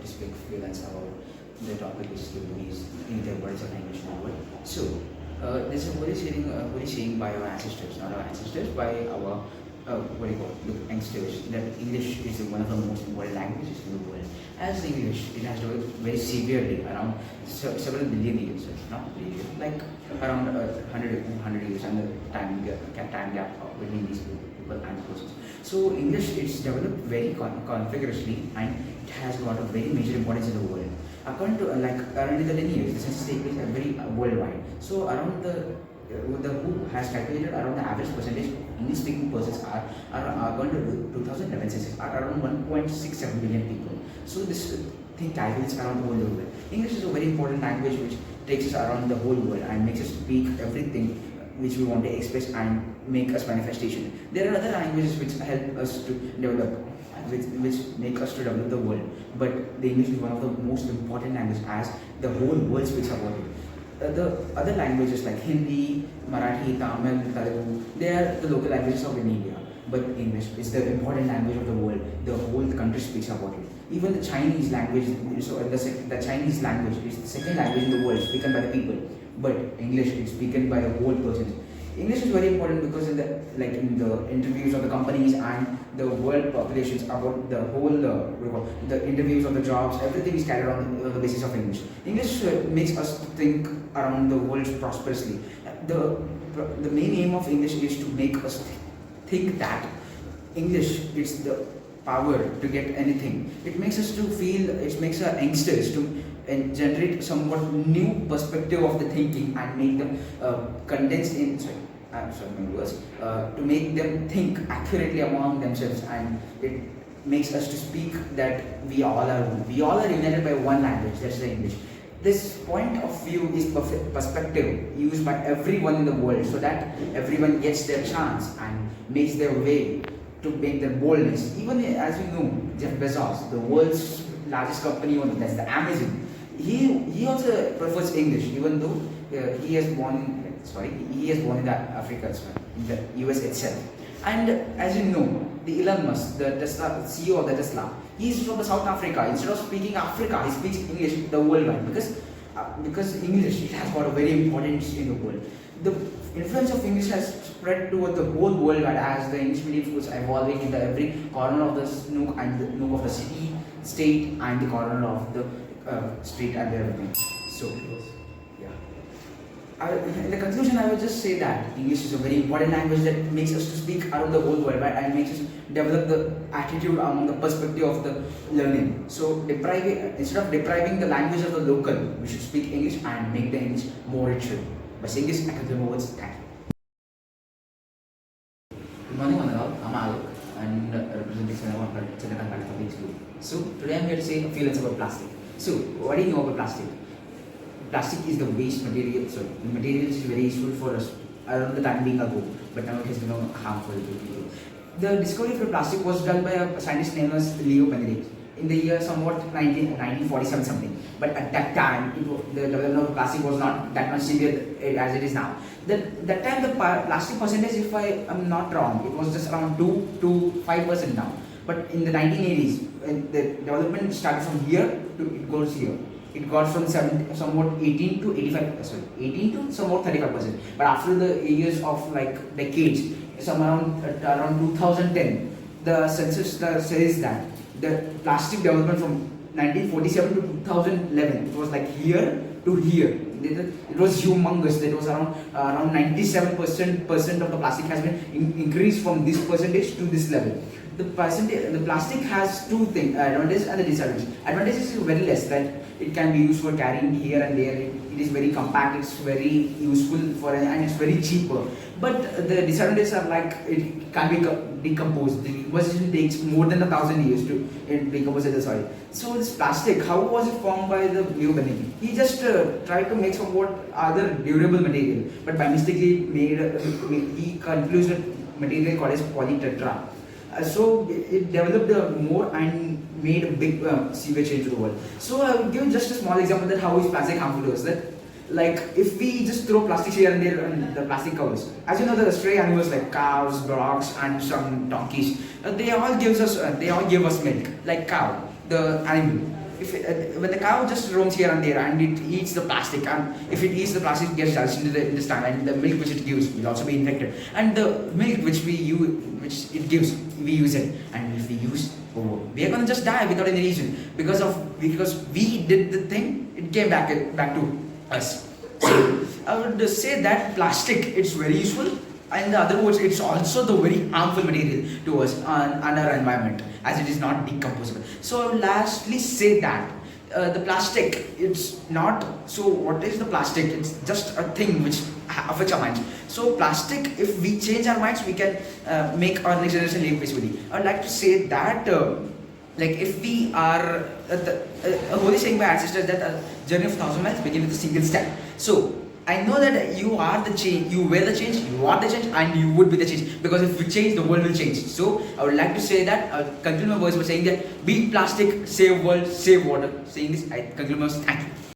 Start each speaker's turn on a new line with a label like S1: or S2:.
S1: speak freelance about the topic which is in the words of language in the world. So, there's a very saying by our ancestors, not our ancestors, by our what do you call it, the youngsters, that English is one of the most important languages in the world. As English, it has developed very severely around several billion years, not billion, like around 100 years, and the time gap between these people and persons. So English, it's developed very configurously, and it has got a very major importance in the world. According to around the lineage, the census takes place very worldwide. So around the WHO has calculated around the average percentage English speaking persons are going to 2011 census are around 1.67 billion people. So this thing calculates around the whole world. English is a very important language which takes us around the whole world and makes us speak everything which we want to express and make us manifestation. There are other languages which help us to develop, which make us to develop the world. But the English is one of the most important languages as the whole world speaks about it. The other languages like Hindi, Marathi, Tamil, Telugu, they are the local languages of India. But English is the important language of the world. The whole country speaks about it. Even the Chinese language, so the Chinese language is the second language in the world spoken by the people. But English is spoken by the whole person. English is very important because in the interviews of the companies and the world populations about the whole the interviews of the jobs, everything is carried on the basis of English. English makes us think around the world prosperously. The main aim of English is to make us think that English is the power to get anything. It makes us to feel, it makes our youngsters to generate somewhat new perspective of the thinking and make them condensed in, to make them think accurately among themselves, and it makes us to speak that we all are united by one language, that's the English. This point of view is perspective used by everyone in the world so that everyone gets their chance and makes their way to make their boldness. Even as you know, Jeff Bezos, the world's largest company owner, that's the Amazon, he also prefers English, even though he has born in Africa as well, in the US itself. And as you know, the Elon Musk, the CEO of the Tesla, he is from South Africa. Instead of speaking Africa, he speaks English the worldwide because English, it has got a very importance in the world. The influence of English has spread toward the whole world as the English medium schools are evolving in every corner of the nook and the nook of the city, state, and the corner of the street and everything. So, yeah. In the conclusion, I will just say that English is a very important language that makes us to speak around the whole world, right? And makes us develop the attitude among the perspective of the learning. So, instead of depriving the language of the local, we should speak English and make the English more richer. By saying this, I can do more words. Thank you. Good morning, I'm Alok, and representing Senakan Public School. So, today I'm here to say a few lines about plastic. So, what do you know about plastic? Plastic is the waste material. So, the material is very useful for us around the time being ago, but now it has become harmful to people. The discovery of plastic was done by a scientist named as Leo Benedict in the year somewhat 1947 something. But at that time, the development of plastic was not that much severe as it is now. That time, the plastic percentage, if I am not wrong, it was just around 2 to 5% now. But in the 1980s, the development started from here to it goes here. It got from somewhat 18 to 35%. But after the years of decades, some around 2010, the census says that the plastic development from 1947 to 2011, it was like here to here. It was humongous. It was around 97% of the plastic has been increased from this percentage to this level. The plastic has two things, advantages and the disadvantages. Advantages is very less, that it can be used for carrying here and there. It is very compact, it's very useful and it's very cheaper. But the disadvantages are it can be decomposed. The decomposition takes more than 1,000 years to decompose the soil. So this plastic, how was it formed by the Leo Benedict? He just tried to make somewhat other durable material, but by mistake he confused a material called as polytetra. So it developed more and made a big severe change to the world. So I will give just a small example that how is plastic harmful to us. That if we just throw plastic here and there and the plastic covers, as you know, the stray animals like cows, dogs, and some donkeys, they all give us milk. Like cow, the animal, when the cow just roams here and there and it eats the plastic, and if it eats the plastic, it gets digested into the intestine, and the milk which it gives will also be infected, and the milk which it gives, we use it, and if we use over, we are gonna just die without any reason because we did the thing, it came back to us. So I would say that plastic, it's very useful. In the other words, it's also the very harmful material to us and our environment, as it is not decomposable. So I will lastly say that the plastic, it's not. So what is the plastic? It's just a thing which affects our minds. So plastic, if we change our minds, we can make our next generation live peacefully. I would like to say that like if we are a holy saying by ancestors that a journey of 1,000 miles begins with a single step. So I know that you are the change, you were the change, you are the change, and you would be the change. Because if we change, the world will change. So I would like to say that, I'll conclude my words by saying that beat plastic, save world, save water. Saying this, I conclude my words. Thank you.